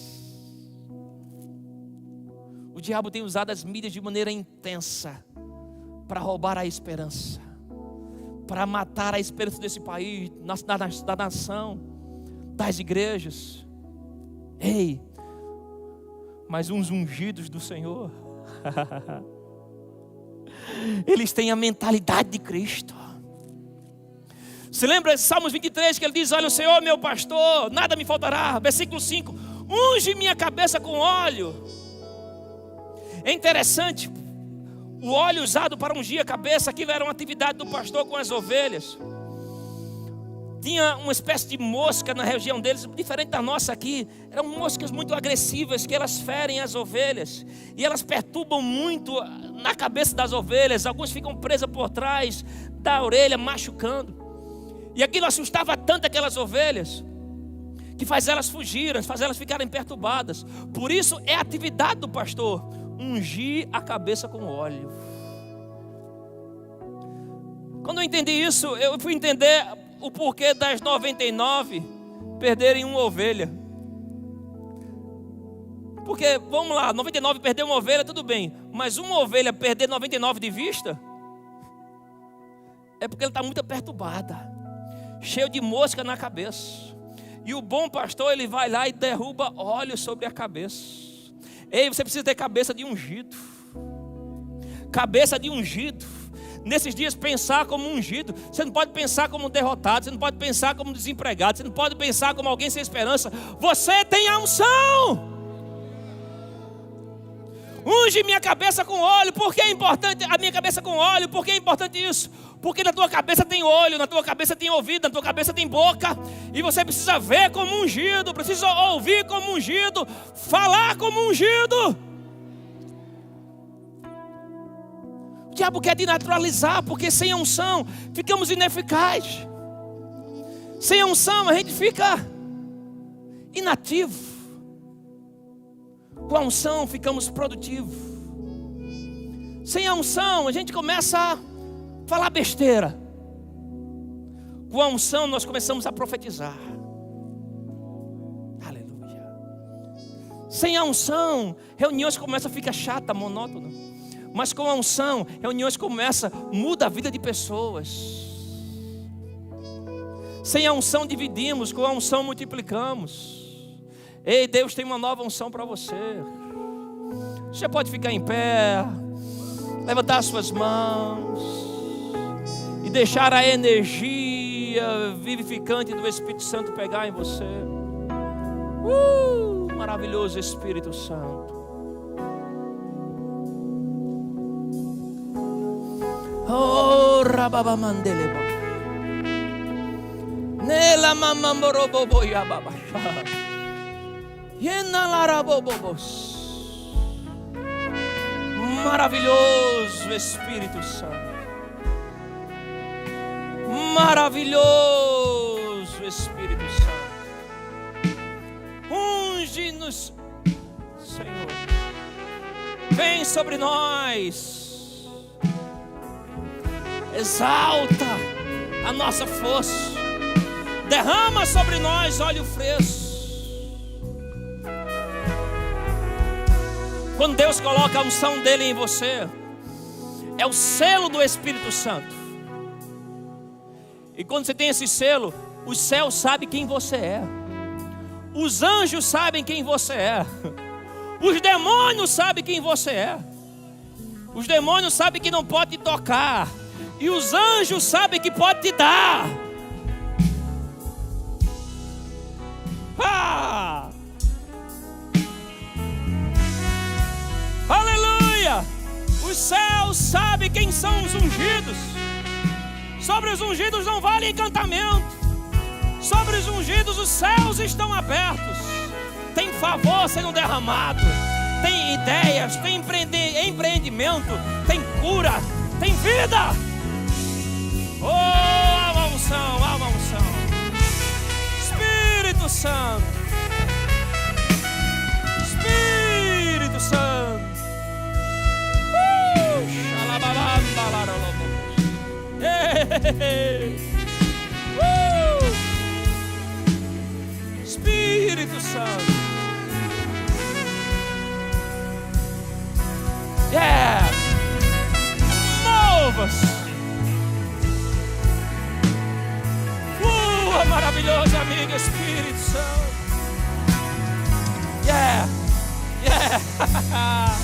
O diabo tem usado as mídias de maneira intensa para roubar a esperança, para matar a esperança desse país, da nação, das igrejas. Ei, mas uns ungidos do Senhor, eles têm a mentalidade de Cristo. Se lembra de Salmos 23 que ele diz: olha, o Senhor é meu pastor, nada me faltará. Versículo 5: unge minha cabeça com óleo. É interessante, o óleo usado para ungir a cabeça, aquilo era uma atividade do pastor com as ovelhas. Tinha uma espécie de mosca na região deles, diferente da nossa aqui. Eram moscas muito agressivas, que elas ferem as ovelhas. E elas perturbam muito na cabeça das ovelhas. Alguns ficam presas por trás da orelha, machucando. E aquilo assustava tanto aquelas ovelhas, que faz elas fugirem, faz elas ficarem perturbadas. Por isso é a atividade do pastor, ungir a cabeça com óleo. Quando eu entendi isso, eu fui entender o porquê das 99 perderem uma ovelha. Porque, vamos lá, 99 perder uma ovelha, tudo bem. Mas uma ovelha perder 99 de vista, é porque ela está muito perturbada, cheio de mosca na cabeça. E o bom pastor, ele vai lá e derruba óleo sobre a cabeça. Ei, você precisa ter cabeça de ungido. Cabeça de ungido. Nesses dias, pensar como ungido. Você não pode pensar como derrotado. Você não pode pensar como desempregado. Você não pode pensar como alguém sem esperança. Você tem a unção. Unge minha cabeça com óleo. Por que é importante a minha cabeça com óleo? Por que é importante isso? Porque na tua cabeça tem olho, na tua cabeça tem ouvido, na tua cabeça tem boca. E você precisa ver como ungido, precisa ouvir como ungido, falar como ungido. O diabo quer desnaturalizar, porque sem a unção ficamos ineficazes. Sem a unção a gente fica inativo. Com a unção ficamos produtivos. Sem a unção a gente começa a falar besteira. Com a unção nós começamos a profetizar. Aleluia. Sem a unção, reuniões começam a ficar chata, monótona. Mas com a unção, reuniões começam, muda a vida de pessoas. Sem a unção dividimos, com a unção multiplicamos. Ei, Deus tem uma nova unção para você. Você pode ficar em pé, levantar suas mãos e deixar a energia vivificante do Espírito Santo pegar em você. Maravilhoso Espírito Santo. Oh, rababamandeleba. Nela mamamborobobo yababasha. Yenalarabobobos. Maravilhoso Espírito Santo. Maravilhoso Espírito Santo. Unge-nos, Senhor. Vem sobre nós. Exalta a nossa força. Derrama sobre nós óleo fresco. Quando Deus coloca a unção dele em você, é o selo do Espírito Santo. E quando você tem esse selo, os céus sabem quem você é. Os anjos sabem quem você é. Os demônios sabem quem você é. Os demônios sabem que não pode te tocar. E os anjos sabem que pode te dar. Aleluia! Os céus sabem quem são os ungidos. Sobre os ungidos não vale encantamento. Sobre os ungidos os céus estão abertos. Tem favor sendo derramado. Tem ideias, tem empreendimento. Tem cura, tem vida. Oh, há uma unção, há uma unção. Espírito Santo. Espírito Santo. Espírito Santo. Yeah. Mova-se. Maravilhoso amigo Espírito Santo. Yeah. Yeah.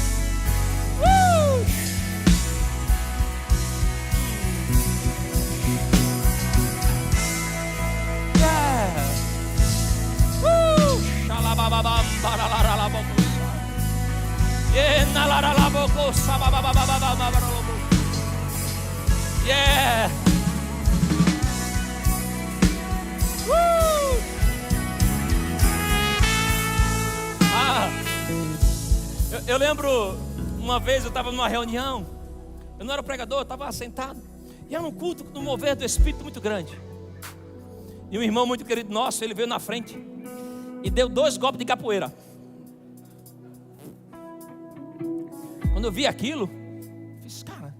Yeah! Eu lembro uma vez eu estava numa reunião, eu não era pregador, eu estava sentado, e era um culto no mover do Espírito muito grande. E um irmão muito querido nosso, ele veio na frente e deu 2 golpes de capoeira. Quando eu vi aquilo, eu disse, cara,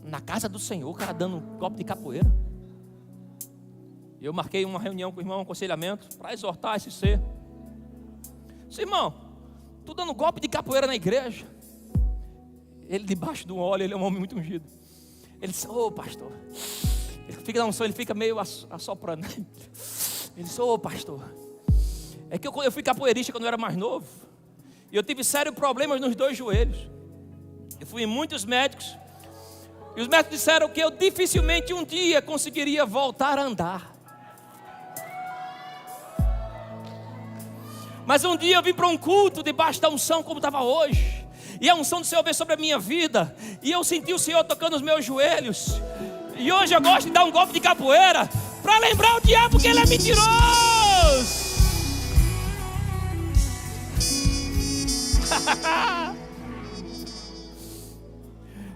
na casa do Senhor, o cara dando um golpe de capoeira. E eu marquei uma reunião com o irmão, um aconselhamento, para exortar esse ser. Disse, irmão, tu dando golpe de capoeira na igreja? Ele debaixo do óleo, ele é um homem muito ungido. Ele disse, ô pastor, ele fica na unção, ele fica meio assoprando. Ele disse, ô pastor, é que eu fui capoeirista quando eu era mais novo, e eu tive sérios problemas nos 2 joelhos. Eu fui em muitos médicos, e os médicos disseram que eu dificilmente um dia conseguiria voltar a andar. Mas um dia eu vim para um culto debaixo da unção como estava hoje, e a unção do Senhor veio sobre a minha vida, e eu senti o Senhor tocando os meus joelhos. E hoje eu gosto de dar um golpe de capoeira para lembrar o diabo que ele é mentiroso.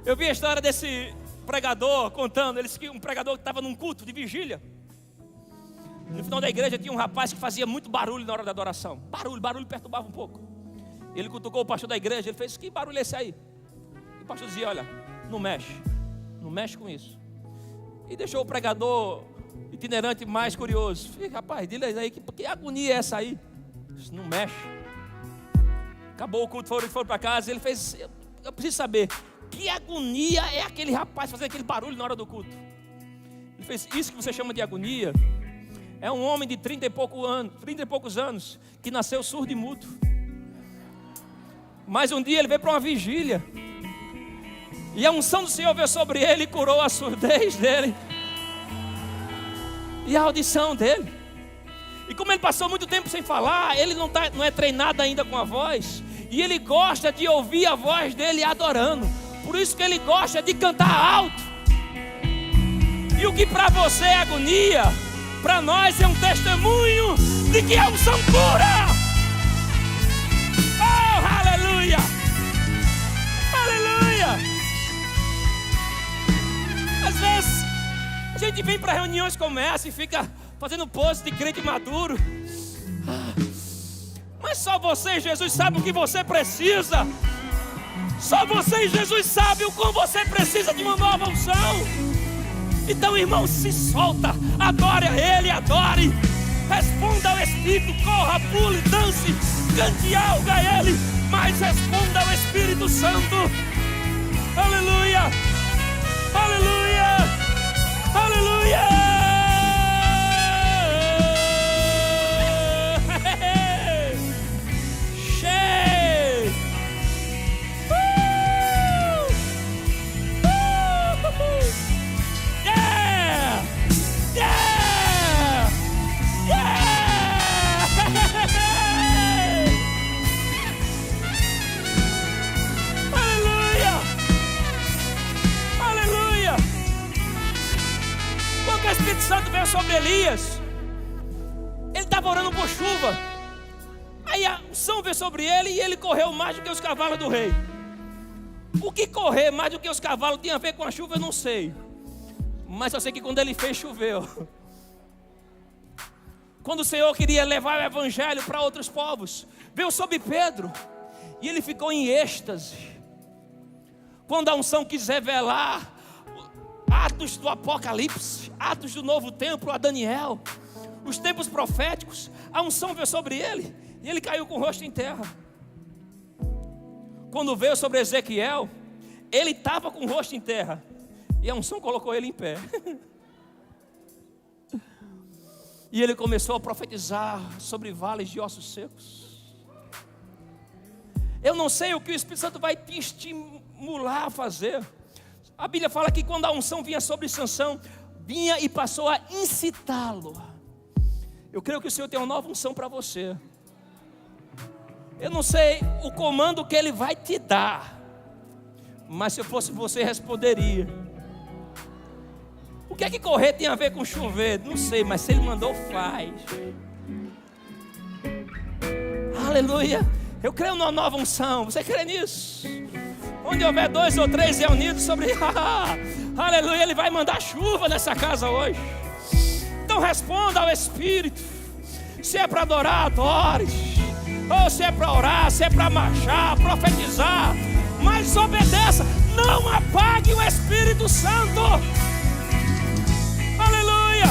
Eu vi a história desse pregador contando. Ele disse que um pregador que estava num culto de vigília, no final da igreja tinha um rapaz que fazia muito barulho na hora da adoração. Barulho perturbava um pouco. Ele cutucou o pastor da igreja, ele fez, que barulho é esse aí? E o pastor dizia, olha, não mexe com isso. E deixou o pregador itinerante mais curioso. Fica, rapaz, diz aí, que agonia é essa aí? Disse, não mexe. Acabou o culto, foram para casa, ele fez, eu preciso saber, que agonia é aquele rapaz fazendo aquele barulho na hora do culto? Ele fez, isso que você chama de agonia, é um homem de 30 e poucos anos, que nasceu surdo e mudo. Mas um dia ele veio para uma vigília, e a unção do Senhor veio sobre ele e curou a surdez dele e a audição dele. E como ele passou muito tempo sem falar, ele não é treinado ainda com a voz, e ele gosta de ouvir a voz dele adorando. Por isso que ele gosta de cantar alto. E o que para você é agonia, para nós é um testemunho de que a unção cura. Oh, aleluia! Aleluia! Às vezes a gente vem para reuniões como essa e fica fazendo pose de crente maduro. Mas só você e Jesus sabem o que você precisa. Só você e Jesus sabem o quão você precisa de uma nova unção. Então, irmão, se solta, adore a Ele, adore, responda ao Espírito, corra, pule, dance, cante algo a Ele, mas responda ao Espírito Santo. Aleluia, aleluia, aleluia. O Espírito Santo veio sobre Elias. Ele estava orando por chuva. Aí a unção veio sobre ele e ele correu mais do que os cavalos do rei. O que correr mais do que os cavalos tinha a ver com a chuva, eu não sei. Mas eu sei que quando ele fez, choveu. Quando o Senhor queria levar o evangelho para outros povos, veio sobre Pedro e ele ficou em êxtase. Quando a unção quis revelar Atos do Apocalipse, Atos do Novo Templo a Daniel, os tempos proféticos, a unção veio sobre ele e ele caiu com o rosto em terra. Quando veio sobre Ezequiel, ele estava com o rosto em terra e a unção colocou ele em pé. E ele começou a profetizar sobre vales de ossos secos. Eu não sei o que o Espírito Santo vai te estimular a fazer. A Bíblia fala que quando a unção vinha sobre Sansão, vinha e passou a incitá-lo. Eu creio que o Senhor tem uma nova unção para você. Eu não sei o comando que Ele vai te dar, Mas se eu fosse você, responderia. O que é que correr tem a ver com chover? Não sei, mas se Ele mandou, faz. Aleluia. Eu creio numa nova unção. Você crê nisso? Onde houver 2 ou 3 reunidos sobre... Aleluia, Ele vai mandar chuva nessa casa hoje. Então responda ao Espírito. Se é para adorar, adore. Ou se é para orar, se é para marchar, profetizar. Mas obedeça. Não apague o Espírito Santo. Aleluia.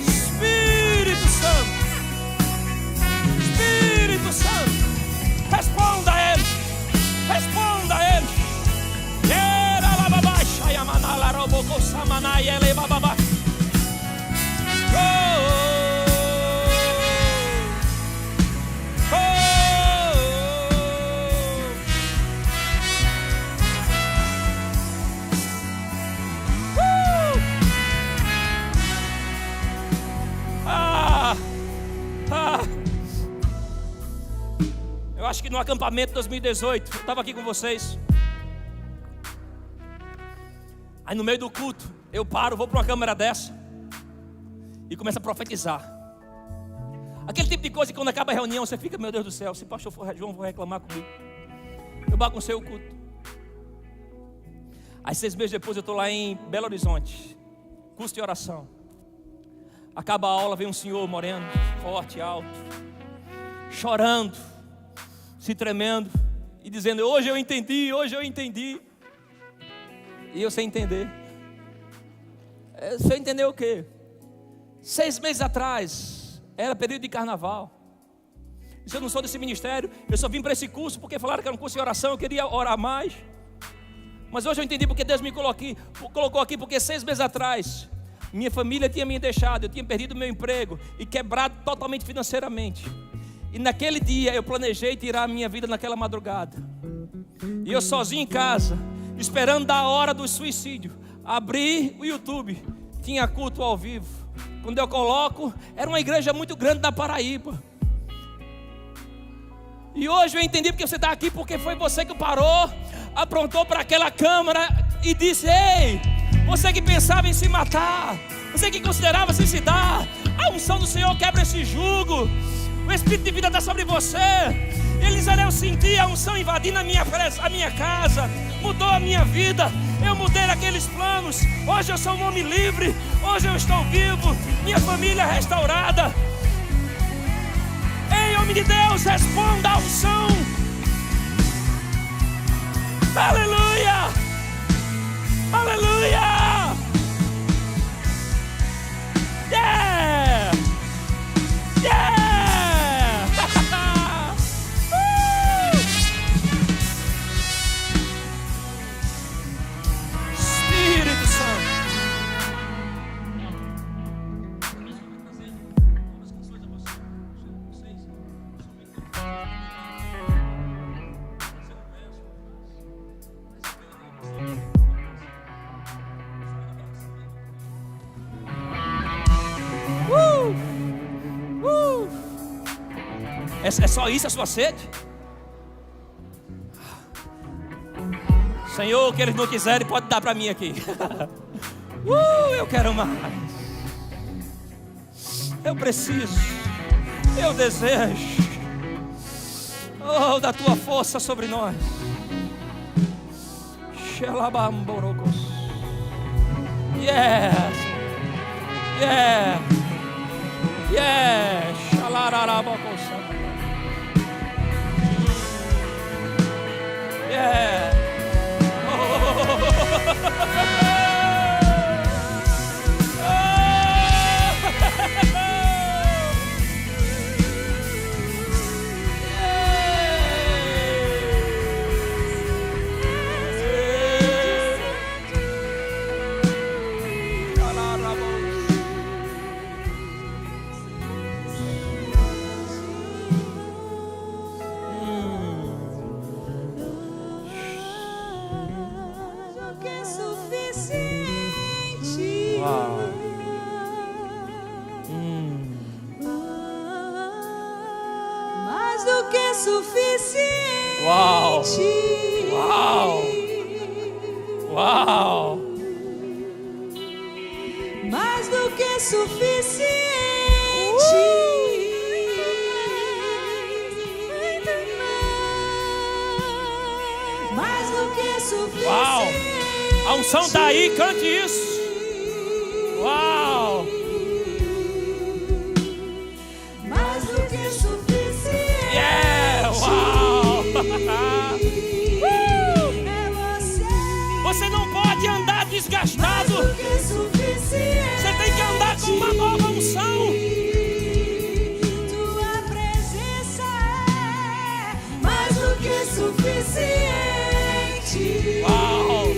Espírito Santo. Espírito Santo. Responda a Ele. Responda a Ele. Eu acho que no acampamento 2018, eu estava aqui com vocês. Aí no meio do culto, eu paro, vou para uma câmera dessa e começo a profetizar. Aquele tipo de coisa que quando acaba a reunião, você fica, meu Deus do céu, se o pastor João for reclamar comigo. Eu baguncei o culto. Aí 6 meses depois eu estou lá em Belo Horizonte, curso de oração. Acaba a aula, vem um senhor moreno, forte, alto, chorando, se tremendo e dizendo, hoje eu entendi, hoje eu entendi. E eu sem entender. Você entendeu o quê? 6 meses atrás, era período de carnaval. Eu não sou desse ministério, eu só vim para esse curso porque falaram que era um curso de oração, eu queria orar mais. Mas hoje eu entendi porque Deus me colocou aqui, porque 6 meses atrás, minha família tinha me deixado, eu tinha perdido meu emprego e quebrado totalmente financeiramente. E naquele dia eu planejei tirar a minha vida naquela madrugada. E eu sozinho em casa, esperando da hora do suicídio, abri o YouTube, tinha culto ao vivo. Quando eu coloco, era uma igreja muito grande da Paraíba. E hoje eu entendi porque você está aqui, porque foi você que parou, aprontou para aquela câmara e disse, ei, você que pensava em se matar, você que considerava se suicidar, a unção do Senhor quebra esse jugo, o Espírito de vida está sobre você. Eliseu, eu senti a unção invadindo a minha casa, mudou a minha vida, eu mudei aqueles planos, hoje eu sou um homem livre, hoje eu estou vivo, minha família é restaurada. Ei, homem de Deus, responda a unção. Aleluia, aleluia, yeah, yeah. Espírito Santo. É só isso a sua sede? Senhor, o que eles não quiserem pode dar para mim aqui. Eu quero mais. Eu preciso. Eu desejo. Oh, da tua força sobre nós. Xelabamborocos. Yeah. Yeah. Yeah. Xalararabocos. Yeah. Uau! Uau! Uau! Mais do que suficiente. Mais do que suficiente. Uau! A unção está aí, cante isso. Uau! Mais do que suficiente. Yeah! Uau! É você. Você não pode andar desgastado. Mais do que suficiente. Você tem que andar com uma nova unção. Tua presença é mais do que suficiente. Uau!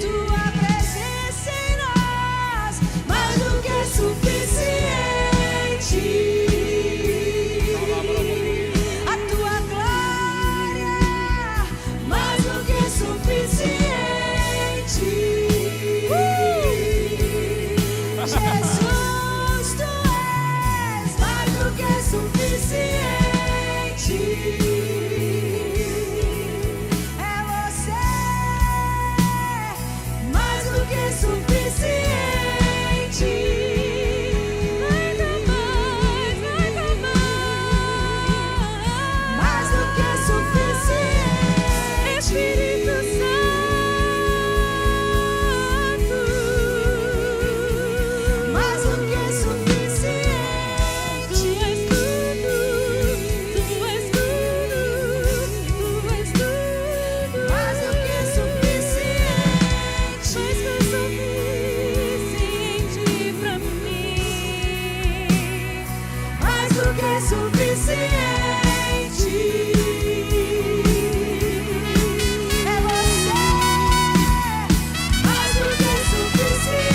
Tua presença em nós mais do que suficiente. A tua glória mais do que suficiente. Jesus, tu és mais do que suficiente. É você mais do que suficiente. Ainda mais, ainda mais. Mais do que suficiente. Espírito Santo. Mais do que suficiente. Tu és tudo, tu és tudo, tu és tudo. Mais do que suficiente. Mais do que suficiente pra mim. Mais do que suficiente. É você. Mais do que suficiente.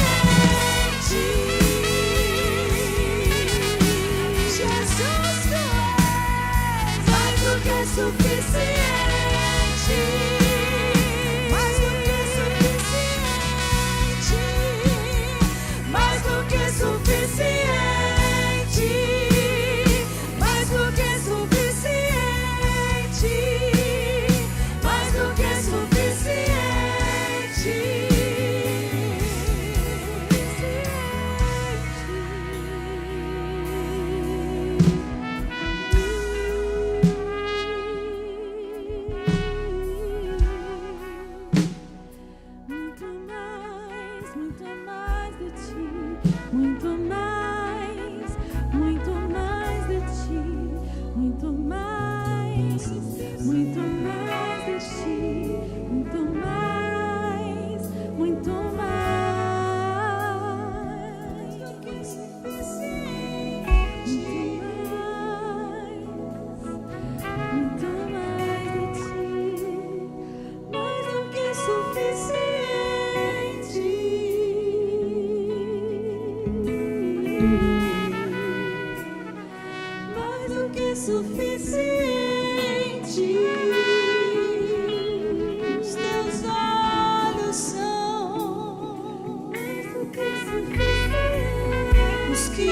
Jesus, tu és mais do que suficiente. Mais do que suficiente. Mais do que suficiente. Mais do que suficiente. Mais do que suficiente. Muito mais de ti, muito mais de ti, muito mais de ti, muito mais, muito mais do que suficiente. Muito mais de ti, mais do que suficiente. Mais do que suficiente. Os teus olhos são mais do que suficiente. Os que